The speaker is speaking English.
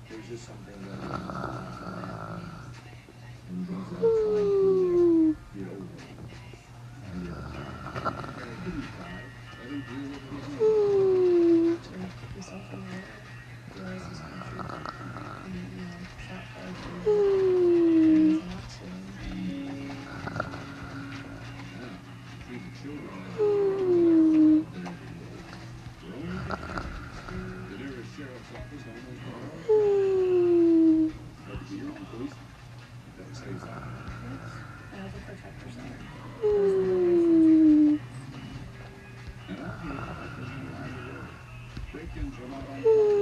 There's just something that is constantly happening, and things that I'm trying to get over. And he's died. Any deal with him? To yourself in the world, realize this country, and shot fired for you, and not to. Treat the children as the nearest sheriff's office almost all. Had to be your own police. That stays out. I have a protector center. And out here, quick and July.